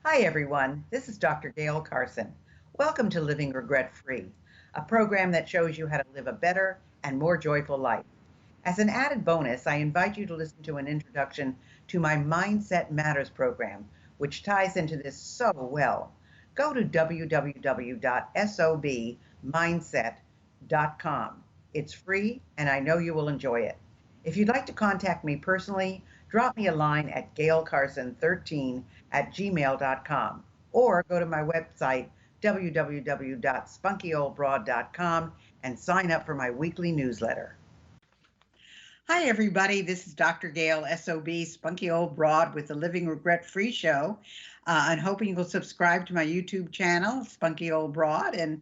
Hi, everyone. This is Dr. Gail Carson. Welcome to Living Regret Free, a program that shows you how to live a better and more joyful life. As an added bonus, I invite you to listen to an introduction to my Mindset Matters program, which ties into this so well. Go to www.sobmindset.com. It's free, and I know you will enjoy it. If you'd like to contact me personally, drop me a line at gailcarson13@gmail.com or go to my website, www.spunkyoldbroad.com, and sign up for my weekly newsletter. Hi, everybody. This is Dr. Gail, SOB, Spunky Old Broad, with the Living Regret Free Show. I'm hoping you'll subscribe to my YouTube channel, Spunky Old Broad, and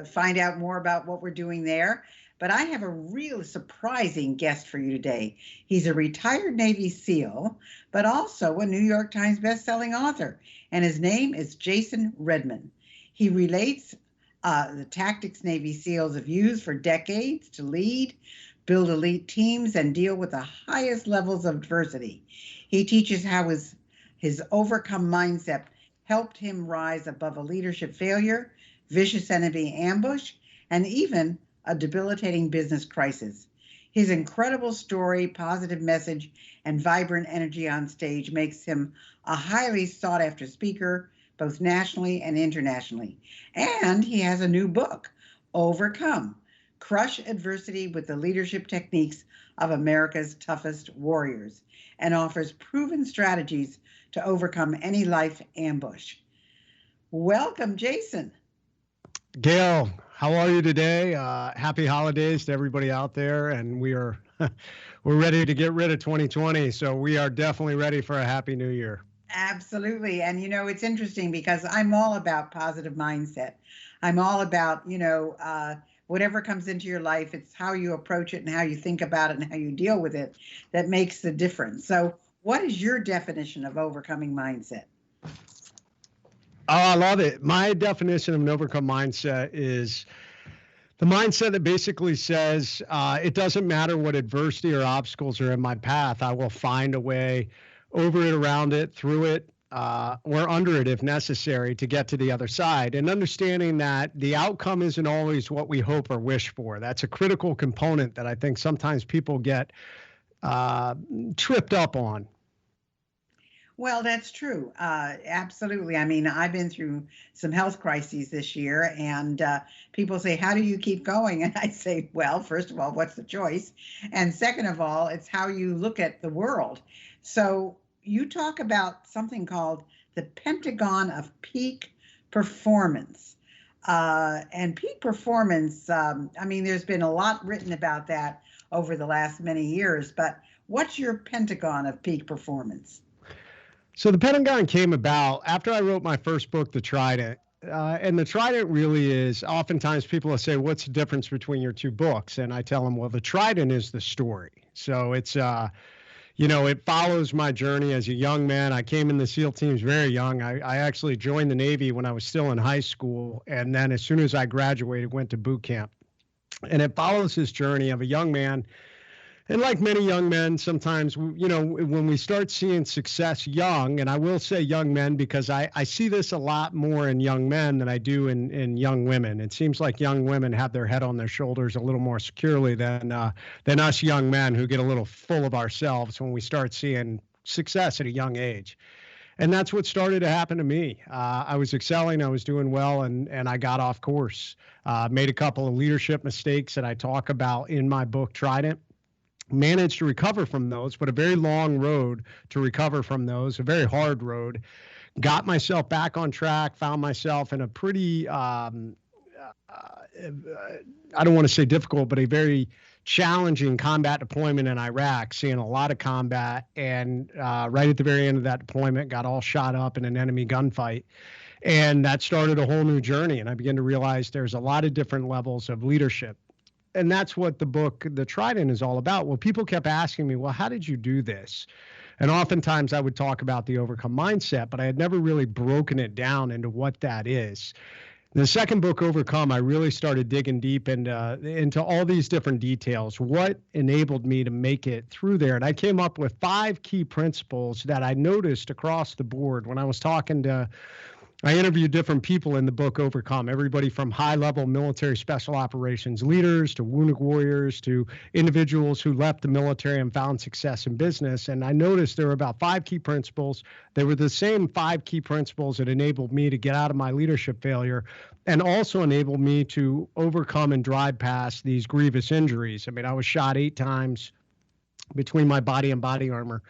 find out more about what we're doing there. But I have a real surprising guest for you today. He's a retired Navy SEAL, but also a New York Times bestselling author, and his name is Jason Redman. He relates the tactics Navy SEALs have used for decades to lead, build elite teams, and deal with the highest levels of adversity. He teaches how his overcome mindset helped him rise above a leadership failure, vicious enemy ambush, and even a debilitating business crisis. His incredible story, positive message, and vibrant energy on stage makes him a highly sought-after speaker, both nationally and internationally. And he has a new book, Overcome: Crush Adversity with the Leadership Techniques of America's Toughest Warriors, and offers proven strategies to overcome any life ambush. Welcome, Jason. Gail, how are you today? Happy holidays to everybody out there, and we're ready to get rid of 2020, so we are definitely ready for a happy new year. Absolutely. And it's interesting because I'm all about positive mindset. I'm all about, whatever comes into your life, it's how you approach it and how you think about it and how you deal with it that makes the difference. So what is your definition of overcoming mindset? Oh, I love it. My definition of an overcome mindset is the mindset that basically says it doesn't matter what adversity or obstacles are in my path. I will find a way over it, around it, through it, or under it if necessary to get to the other side. And understanding that the outcome isn't always what we hope or wish for. That's a critical component that I think sometimes people get tripped up on. Well, that's true. Absolutely. I mean, I've been through some health crises this year, and people say, how do you keep going? And I say, well, first of all, what's the choice? And second of all, it's how you look at the world. So you talk about something called the Pentagon of peak performance. And peak performance, there's been a lot written about that over the last many years, but what's your Pentagon of peak performance? So the Pentagon came about after I wrote my first book, The Trident. And the Trident really is, oftentimes people will say, what's the difference between your two books? And I tell them, well, the Trident is the story. So it's, it follows my journey as a young man. I came in the SEAL teams very young. I actually joined the Navy when I was still in high school. And then as soon as I graduated, went to boot camp. And it follows this journey of a young man. And like many young men, sometimes, when we start seeing success young, and I will say young men because I see this a lot more in young men than I do in young women. It seems like young women have their head on their shoulders a little more securely than us young men who get a little full of ourselves when we start seeing success at a young age. And that's what started to happen to me. I was excelling, I was doing well, and I got off course. Made a couple of leadership mistakes that I talk about in my book, Trident. Managed to recover from those, but a very long road to recover from those, a very hard road. Got myself back on track, found myself in a pretty, I don't want to say difficult, but a very challenging combat deployment in Iraq, seeing a lot of combat. And right at the very end of that deployment, got all shot up in an enemy gunfight. And that started a whole new journey. And I began to realize there's a lot of different levels of leadership. And that's what the book, The Trident, is all about. Well, people kept asking me, well, how did you do this? And oftentimes I would talk about the overcome mindset, but I had never really broken it down into what that is. The second book, Overcome, I really started digging deep into all these different details. What enabled me to make it through there? And I came up with 5 key principles that I noticed across the board when I was talking to I interviewed different people in the book Overcome, everybody from high-level military special operations leaders to wounded warriors to individuals who left the military and found success in business. And I noticed there were about 5 key principles. They were the same 5 key principles that enabled me to get out of my leadership failure and also enabled me to overcome and drive past these grievous injuries. I mean, I was shot 8 times between my body and body armor,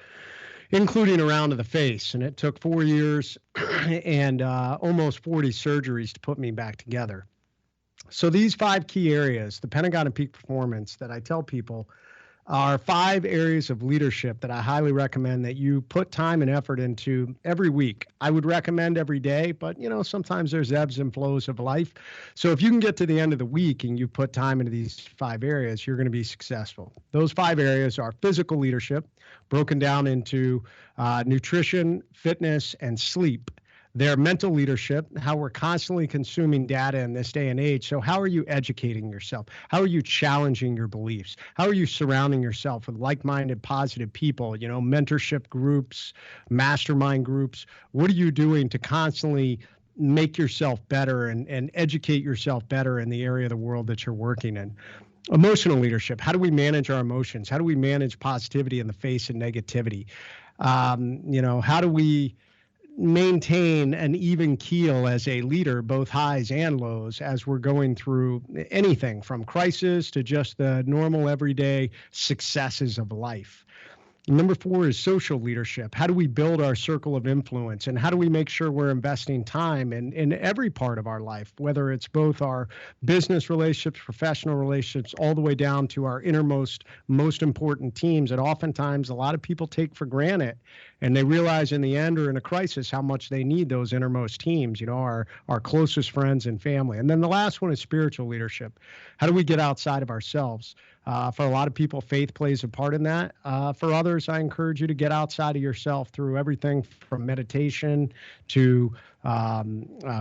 including around to the face. And it took 4 years and almost 40 surgeries to put me back together. So these 5 key areas, the Pentagon and peak performance, that I tell people are 5 areas of leadership that I highly recommend that you put time and effort into every week. I would recommend every day, but sometimes there's ebbs and flows of life. So if you can get to the end of the week and you put time into these 5 areas, you're going to be successful. Those 5 areas are physical leadership, broken down into nutrition, fitness, and sleep. Their mental leadership, how we're constantly consuming data in this day and age. So how are you educating yourself? How are you challenging your beliefs? How are you surrounding yourself with like-minded, positive people, mentorship groups, mastermind groups? What are you doing to constantly make yourself better and educate yourself better in the area of the world that you're working in? Emotional leadership. How do we manage our emotions? How do we manage positivity in the face of negativity? How do we maintain an even keel as a leader, both highs and lows, as we're going through anything from crisis to just the normal everyday successes of life? Number 4 is social leadership. How do we build our circle of influence? And how do we make sure we're investing time in every part of our life, whether it's both our business relationships, professional relationships, all the way down to our innermost, most important teams that oftentimes a lot of people take for granted. And they realize in the end or in a crisis how much they need those innermost teams, our closest friends and family. And then the last one is spiritual leadership. How do we get outside of ourselves? For a lot of people, faith plays a part in that. For others, I encourage you to get outside of yourself through everything from meditation to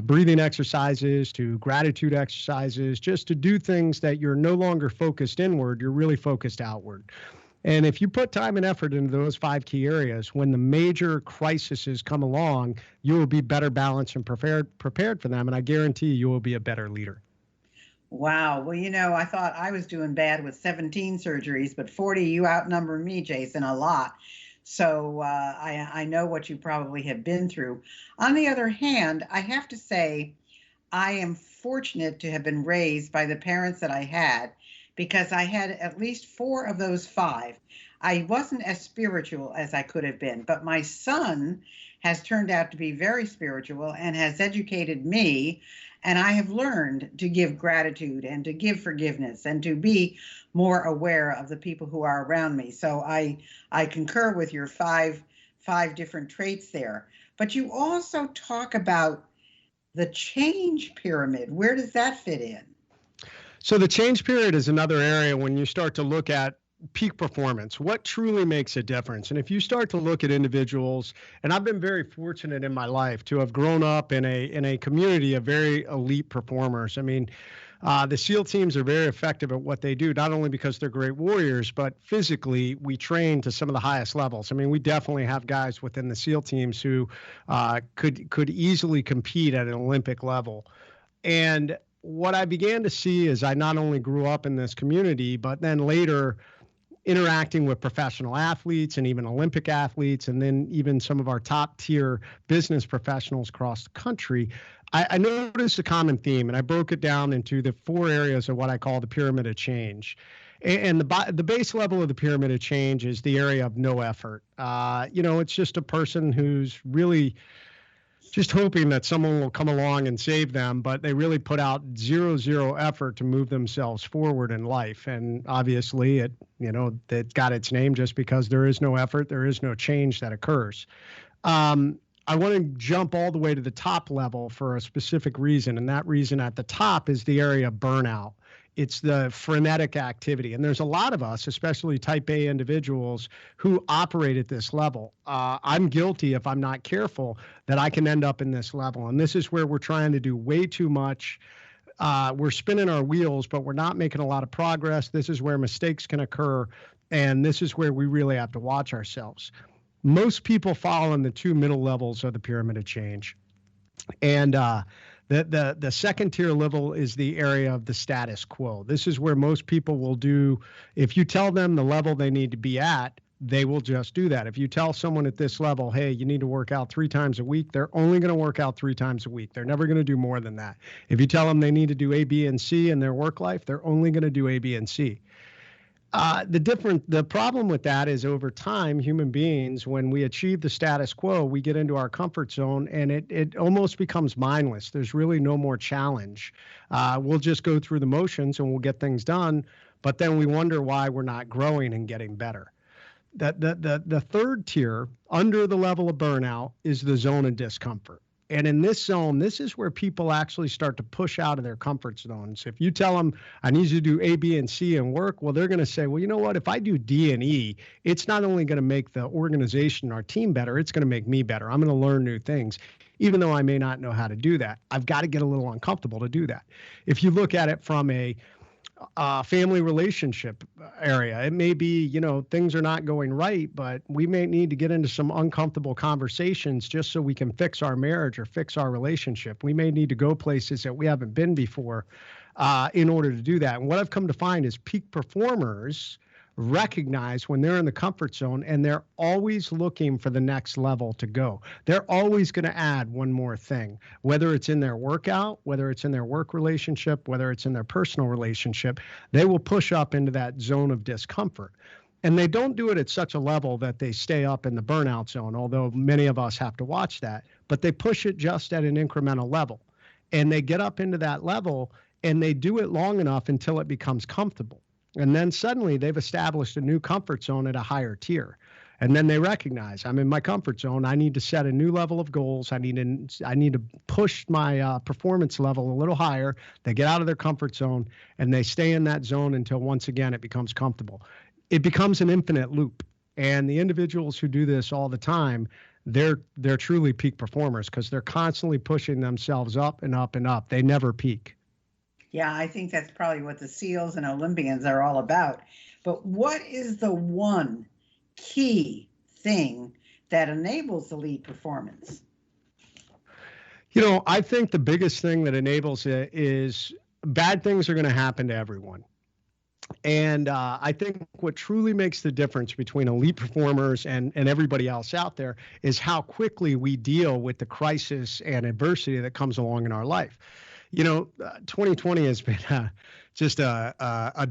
breathing exercises to gratitude exercises, just to do things that you're no longer focused inward, you're really focused outward. And if you put time and effort into those 5 key areas, when the major crises come along, you will be better balanced and prepared for them. And I guarantee you will be a better leader. Wow. Well, I thought I was doing bad with 17 surgeries, but 40, you outnumber me, Jason, a lot. So I know what you probably have been through. On the other hand, I have to say, I am fortunate to have been raised by the parents that I had, because I had at least 4 of those 5. I wasn't as spiritual as I could have been, but my son has turned out to be very spiritual and has educated me. And I have learned to give gratitude and to give forgiveness and to be more aware of the people who are around me. So I concur with your five different traits there. But you also talk about the change pyramid. Where does that fit in? So the change period is another area when you start to look at peak performance, what truly makes a difference. And if you start to look at individuals, and I've been very fortunate in my life to have grown up in a community of very elite performers. I mean, the SEAL teams are very effective at what they do, not only because they're great warriors, but physically we train to some of the highest levels. I mean, we definitely have guys within the SEAL teams who could easily compete at an Olympic level. And what I began to see is I not only grew up in this community, but then later interacting with professional athletes and even Olympic athletes, and then even some of our top tier business professionals across the country, I noticed a common theme, and I broke it down into the 4 areas of what I call the pyramid of change. And the base level of the pyramid of change is the area of no effort. It's just a person who's really just hoping that someone will come along and save them, but they really put out zero effort to move themselves forward in life. And obviously it got its name just because there is no effort, there is no change that occurs. I want to jump all the way to the top level for a specific reason. And that reason at the top is the area of burnout. It's the frenetic activity. And there's a lot of us, especially type A individuals, who operate at this level. I'm guilty, if I'm not careful, that I can end up in this level. And this is where we're trying to do way too much. We're spinning our wheels, but we're not making a lot of progress. This is where mistakes can occur. And this is where we really have to watch ourselves. Most people fall in the two middle levels of the pyramid of change. And the second tier level is the area of the status quo. This is where most people will do, if you tell them the level they need to be at, they will just do that. If you tell someone at this level, hey, you need to work out 3 times a week, they're only going to work out 3 times a week. They're never going to do more than that. If you tell them they need to do A, B, and C in their work life, they're only going to do A, B, and C. The problem with that is over time, human beings, when we achieve the status quo, we get into our comfort zone and it almost becomes mindless. There's really no more challenge. We'll just go through the motions and we'll get things done, but then we wonder why we're not growing and getting better. The third tier, under the level of burnout, is the zone of discomfort. And in this zone, this is where people actually start to push out of their comfort zones. If you tell them, I need you to do A, B, and C in work, well, they're going to say, well, you know what? If I do D and E, it's not only going to make the organization, our team better, it's going to make me better. I'm going to learn new things, even though I may not know how to do that. I've got to get a little uncomfortable to do that. If you look at it from a family relationship area, it may be, things are not going right, but we may need to get into some uncomfortable conversations just so we can fix our marriage or fix our relationship. We may need to go places that we haven't been before in order to do that. And what I've come to find is peak performers recognize when they're in the comfort zone and they're always looking for the next level to go. They're always going to add one more thing, whether it's in their workout, whether it's in their work relationship, whether it's in their personal relationship, they will push up into that zone of discomfort. And they don't do it at such a level that they stay up in the burnout zone, although many of us have to watch that, but they push it just at an incremental level. And they get up into that level and they do it long enough until it becomes comfortable. And then suddenly they've established a new comfort zone at a higher tier. And then they recognize, I'm in my comfort zone. I need to set a new level of goals. I need to push my performance level a little higher. They get out of their comfort zone and they stay in that zone until once again it becomes comfortable. It becomes an infinite loop. And the individuals who do this all the time, they're truly peak performers because they're constantly pushing themselves up and up and up. They never peak. Yeah, I think that's probably what the SEALs and Olympians are all about. But what is the one key thing that enables elite performance? I think the biggest thing that enables it is bad things are going to happen to everyone. And I think what truly makes the difference between elite performers and everybody else out there is how quickly we deal with the crisis and adversity that comes along in our life. 2020 has been just a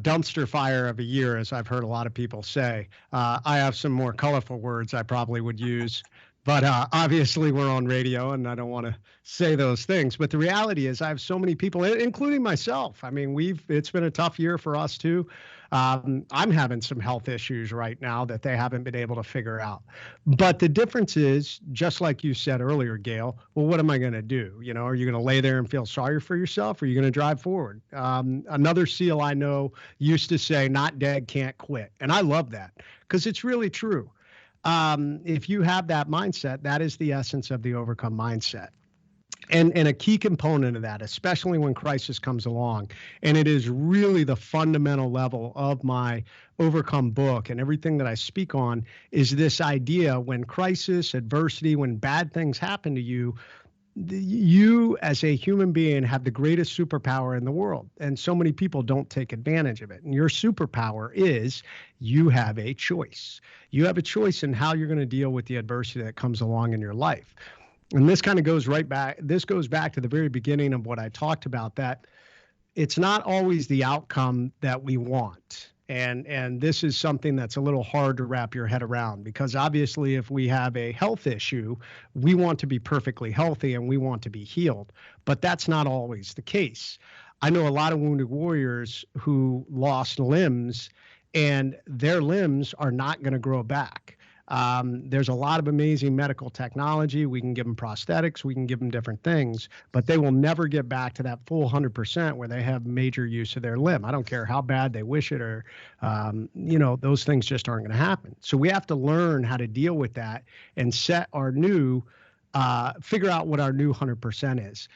dumpster fire of a year, as I've heard a lot of people say. I have some more colorful words I probably would use, but obviously we're on radio and I don't want to say those things. But the reality is I have so many people, including myself. I mean, it's been a tough year for us too. I'm having some health issues right now that they haven't been able to figure out. But the difference is, just like you said earlier, Gail, well, what am I going to do? Are you going to lay there and feel sorry for yourself, or are you going to drive forward? Another SEAL I know used to say, not dead, can't quit. And I love that because it's really true. If you have that mindset, that is the essence of the overcome mindset. And a key component of that, especially when crisis comes along, and it is really the fundamental level of my Overcome book and everything that I speak on, is this idea when crisis, adversity, when bad things happen to you, you as a human being have the greatest superpower in the world. And so many people don't take advantage of it. And your superpower is you have a choice. You have a choice in how you're going to deal with the adversity that comes along in your life. And this kind of goes right back. This goes back to the very beginning of what I talked about, that it's not always the outcome that we want. And this is something that's a little hard to wrap your head around, because obviously if we have a health issue, we want to be perfectly healthy and we want to be healed. But that's not always the case. I know a lot of wounded warriors who lost limbs, and their limbs are not going to grow back. There's a lot of amazing medical technology. We can give them prosthetics, we can give them different things, but they will never get back to that full 100% where they have major use of their limb. I don't care how bad they wish it, or, those things just aren't going to happen. So we have to learn how to deal with that and set our new, figure out what our new 100% is.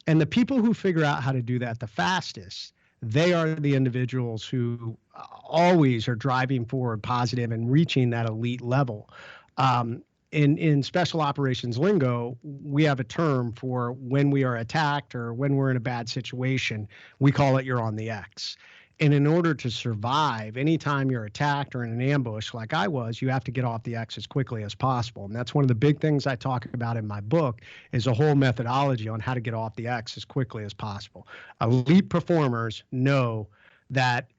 And the people who figure out how to do that the fastest, they are the individuals who always are driving forward positive and reaching that elite level. In special operations lingo, we have a term for when we are attacked or when we're in a bad situation. We call it you're on the X. And in order to survive, anytime you're attacked or in an ambush like I was, you have to get off the X as quickly as possible. And that's one of the big things I talk about in my book, is a whole methodology on how to get off the X as quickly as possible. Elite performers know that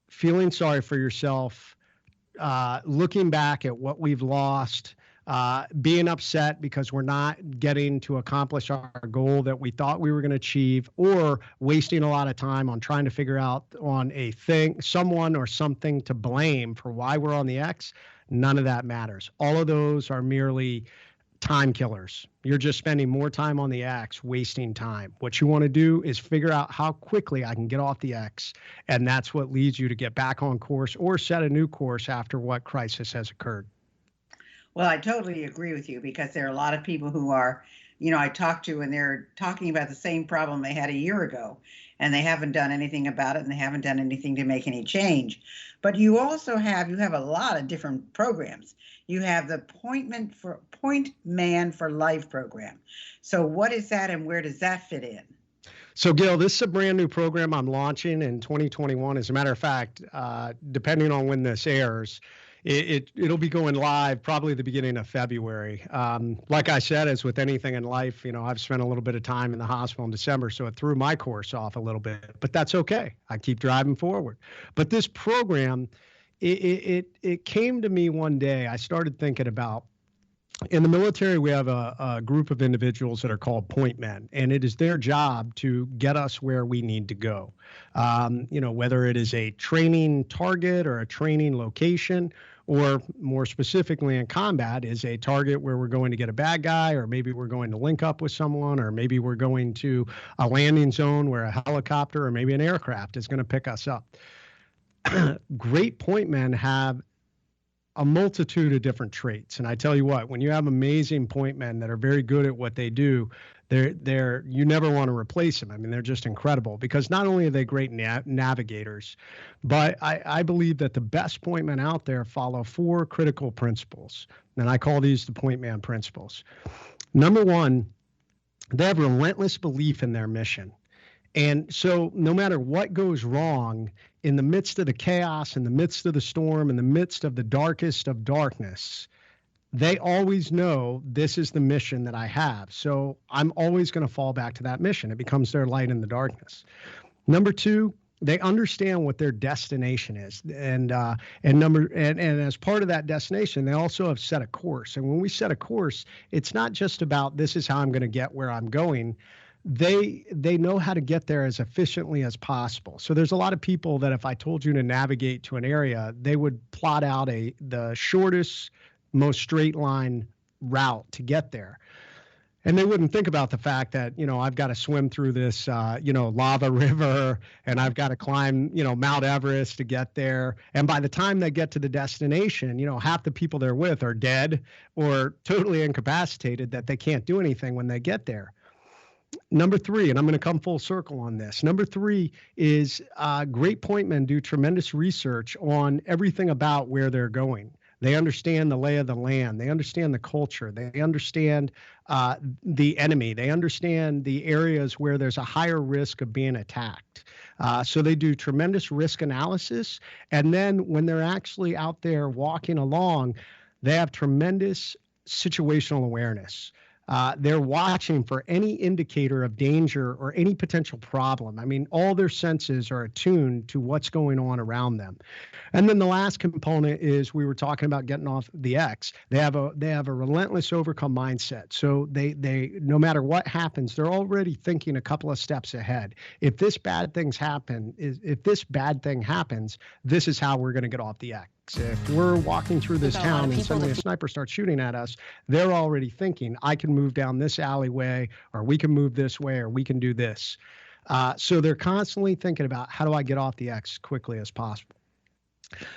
feeling sorry for yourself, looking back at what we've lost, being upset because we're not getting to accomplish our goal that we thought we were going to achieve, or wasting a lot of time on trying to figure out on a thing, someone or something to blame for why we're on the X. None of that matters. All of those are merely time killers. You're just spending more time on the X, wasting time. What you want to do is figure out how quickly I can get off the X, and that's what leads you to get back on course or set a new course after what crisis has occurred. Well, I totally agree with you, because there are a lot of people who are, I talk to, and they're talking about the same problem they had a year ago, and they haven't done anything about it, and they haven't done anything to make any change. But you also have a lot of different programs. You have the Point Man for Life program. So what is that, and where does that fit in? So, Gil, this is a brand new program I'm launching in 2021. As a matter of fact, depending on when this airs, it'll be going live probably the beginning of February. Like I said, as with anything in life, I've spent a little bit of time in the hospital in December, so it threw my course off a little bit, but that's okay. I keep driving forward. But this program, it came to me one day. I started thinking about, in the military, we have a group of individuals that are called point men, and it is their job to get us where we need to go. Whether it is a training target or a training location, or more specifically in combat, is a target where we're going to get a bad guy, or maybe we're going to link up with someone, or maybe we're going to a landing zone where a helicopter or maybe an aircraft is going to pick us up. Great point men have a multitude of different traits. And I tell you what, when you have amazing point men that are very good at what they do, you never want to replace them. I mean, they're just incredible, because not only are they great navigators, but I believe that the best point men out there follow 4 critical principles. And I call these the point man principles. Number 1, they have relentless belief in their mission. And so no matter what goes wrong, in the midst of the chaos, in the midst of the storm, in the midst of the darkest of darkness, they always know this is the mission that I have. So I'm always going to fall back to that mission. It becomes their light in the darkness. Number 2, they understand what their destination is. And as part of that destination, they also have set a course. And when we set a course, it's not just about this is how I'm going to get where I'm going. They know how to get there as efficiently as possible. So there's a lot of people that if I told you to navigate to an area, they would plot out the shortest, most straight line route to get there. And they wouldn't think about the fact that, I've got to swim through this, lava river, and I've got to climb, Mount Everest to get there. And by the time they get to the destination, half the people they're with are dead or totally incapacitated, that they can't do anything when they get there. Number 3, and I'm going to come full circle on this. Number 3 is great point men do tremendous research on everything about where they're going. They understand the lay of the land. They understand the culture. They understand the enemy. They understand the areas where there's a higher risk of being attacked. So they do tremendous risk analysis. And then when they're actually out there walking along, they have tremendous situational awareness. They're watching for any indicator of danger or any potential problem. I mean, all their senses are attuned to what's going on around them. And then the last component is, we were talking about getting off the X. They have a relentless overcome mindset. So they no matter what happens, they're already thinking a couple of steps ahead. If this bad thing happens, this is how we're going to get off the If we're walking through this We've got a lot town of and people suddenly a that sniper starts shooting at us, they're already thinking, I can move down this alleyway, or we can move this way, or we can do this. So they're constantly thinking about, how do I get off the X as quickly as possible?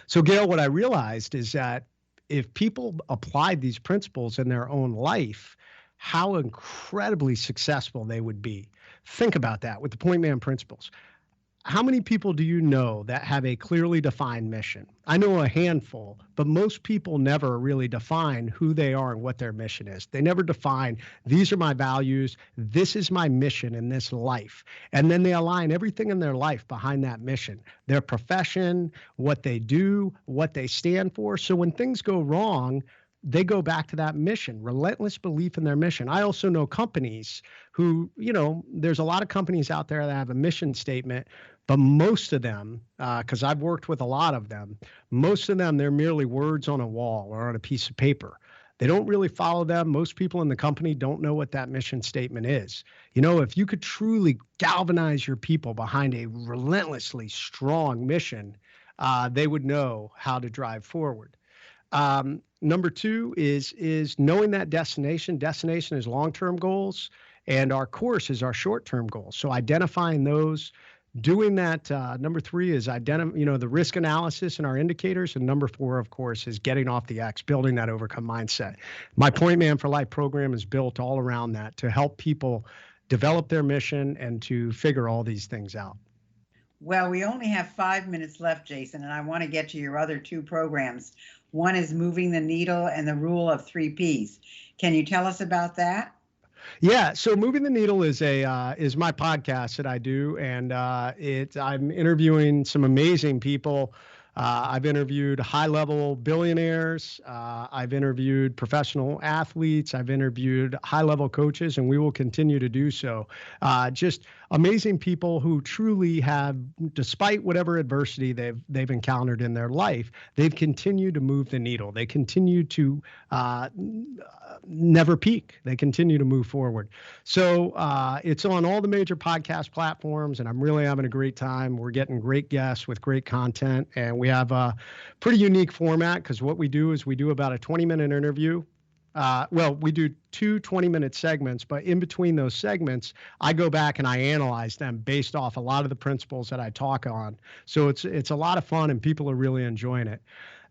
So, Gail, what I realized is that if people applied these principles in their own life, how incredibly successful they would be. Think about that with the point man principles. How many people do you know that have a clearly defined mission? I know a handful, but most people never really define who they are and what their mission is. They never define, these are my values, this is my mission in this life. And then they align everything in their life behind that mission, their profession, what they do, what they stand for. So when things go wrong, they go back to that mission, relentless belief in their mission. I also know companies who, there's a lot of companies out there that have a mission statement, but most of them, because I've worked with a lot of them, most of them, they're merely words on a wall or on a piece of paper. They don't really follow them. Most people in the company don't know what that mission statement is. If you could truly galvanize your people behind a relentlessly strong mission, they would know how to drive forward. Number two is knowing that destination. Destination is long-term goals, and our course is our short-term goals. So identifying those, doing that. Number three is the risk analysis and our indicators. And number four, of course, is getting off the X, building that overcome mindset. My Point Man for Life program is built all around that to help people develop their mission and to figure all these things out. Well, we only have 5 minutes left, Jason, and I want to get to your other two programs. One is Moving the Needle and the Rule of 3 Ps. Can you tell us about that? Yeah, so Moving the Needle is my podcast that I do, and I'm interviewing some amazing people. I've interviewed high-level billionaires. I've interviewed professional athletes. I've interviewed high-level coaches, and we will continue to do so. Just amazing people who truly have, despite whatever adversity they've encountered in their life, they've continued to move the needle. They continue to never peak. They continue to move forward. So it's on all the major podcast platforms, and I'm really having a great time. We're getting great guests with great content, and we have a pretty unique format because what we do is we do about a 20-minute interview. We do two 20-minute segments, but in between those segments, I go back and I analyze them based off a lot of the principles that I talk on. So it's a lot of fun, and people are really enjoying it.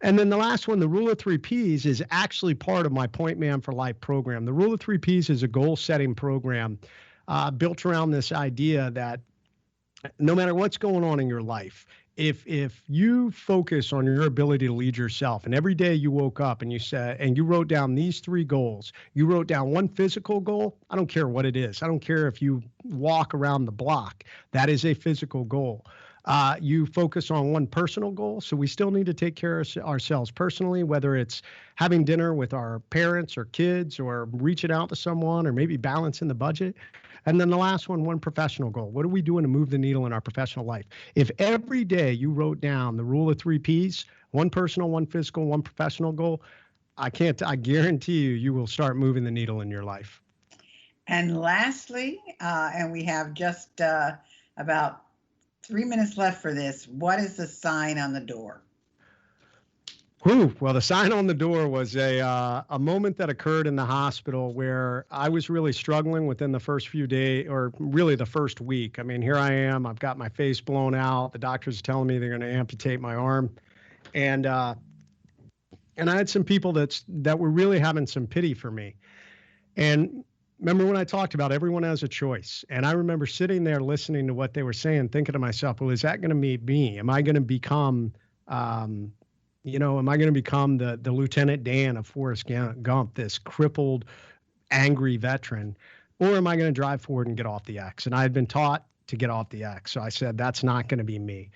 And then the last one, the Rule of 3 Ps, is actually part of my Point Man for Life program. The Rule of 3 Ps is a goal-setting program built around this idea that no matter what's going on in your life, if you focus on your ability to lead yourself, and every day you woke up and you said, and you wrote down these 3 goals, you wrote down one physical goal, I don't care what it is. I don't care if you walk around the block. That is a physical goal. You focus on one personal goal. So we still need to take care of ourselves personally, whether it's having dinner with our parents or kids, or reaching out to someone, or maybe balancing the budget. And then the last one professional goal. What are we doing to move the needle in our professional life? If every day you wrote down the Rule of 3 Ps, one personal, one physical, one professional goal, I guarantee you will start moving the needle in your life. And lastly, and we have just about 3 minutes left for this, what is the sign on the door? Well, the sign on the door was a moment that occurred in the hospital where I was really struggling within the first few days, or really the first week. I mean, here I am. I've got my face blown out. The doctors are telling me they're going to amputate my arm, and I had some people that were really having some pity for me. And remember when I talked about everyone has a choice? And I remember sitting there listening to what they were saying, thinking to myself, well, is that going to be me? Am I going to become am I going to become the Lieutenant Dan of Forrest Gump, this crippled, angry veteran? Or am I going to drive forward and get off the X? And I had been taught to get off the X. So I said, that's not going to be me.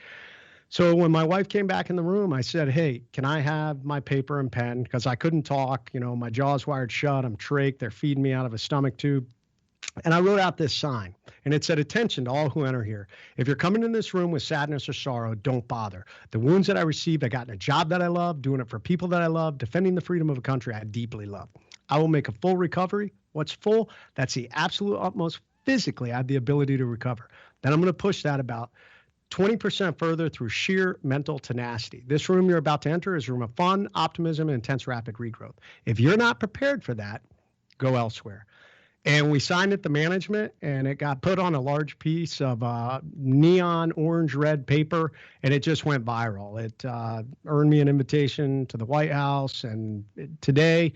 So when my wife came back in the room, I said, hey, can I have my paper and pen? Because I couldn't talk. My jaw's wired shut. I'm trach. They're feeding me out of a stomach tube. And I wrote out this sign, and it said, attention to all who enter here. If you're coming in this room with sadness or sorrow, don't bother. The wounds that I received, I got in a job that I love, doing it for people that I love, defending the freedom of a country I deeply love. I will make a full recovery. What's full? That's the absolute utmost. Physically, I have the ability to recover. Then I'm going to push that about 20% further through sheer mental tenacity. This room you're about to enter is a room of fun, optimism, and intense rapid regrowth. If you're not prepared for that, go elsewhere. And we signed it to management, and it got put on a large piece of neon orange red paper, and it just went viral. It earned me an invitation to the White House, and today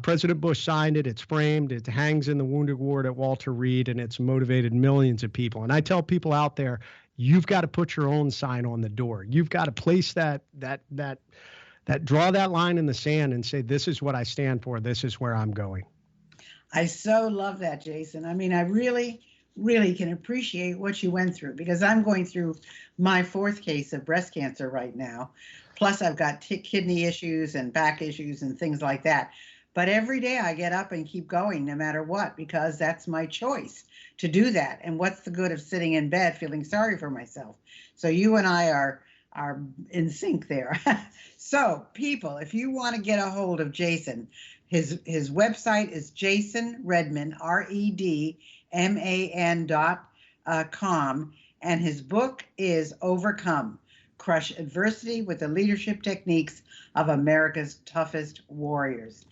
President Bush signed it. It's framed. It hangs in the Wounded Ward at Walter Reed, and it's motivated millions of people. And I tell people out there, you've got to put your own sign on the door. You've got to place that draw that line in the sand and say, this is what I stand for. This is where I'm going. I so love that, Jason. I mean, I really, really can appreciate what you went through, because I'm going through my 4th case of breast cancer right now. Plus, I've got kidney issues and back issues and things like that. But every day I get up and keep going no matter what, because that's my choice to do that. And what's the good of sitting in bed feeling sorry for myself? So you and I are in sync there. So people, if you want to get a hold of Jason, his website is Jason Redman, REDMAN.com, and his book is Overcome: Crush Adversity with the Leadership Techniques of America's Toughest Warriors.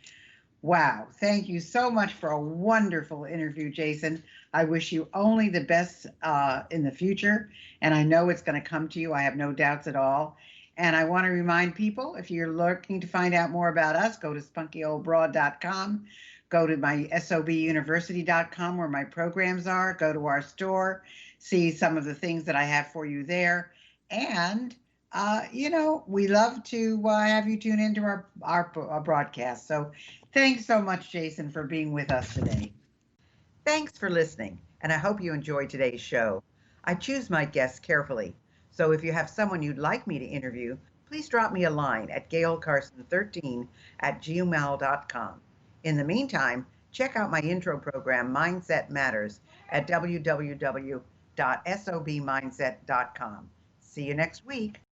Wow, thank you so much for a wonderful interview, Jason. I wish you only the best in the future, and I know it's going to come to you. I have no doubts at all. And I want to remind people, if you're looking to find out more about us, go to spunkyoldbroad.com, go to my sobuniversity.com where my programs are, go to our store, see some of the things that I have for you there. And, we love to have you tune into our broadcast. So thanks so much, Jason, for being with us today. Thanks for listening, and I hope you enjoyed today's show. I choose my guests carefully. So if you have someone you'd like me to interview, please drop me a line at gailcarson13@gmail.com. In the meantime, check out my intro program, Mindset Matters, at www.sobmindset.com. See you next week.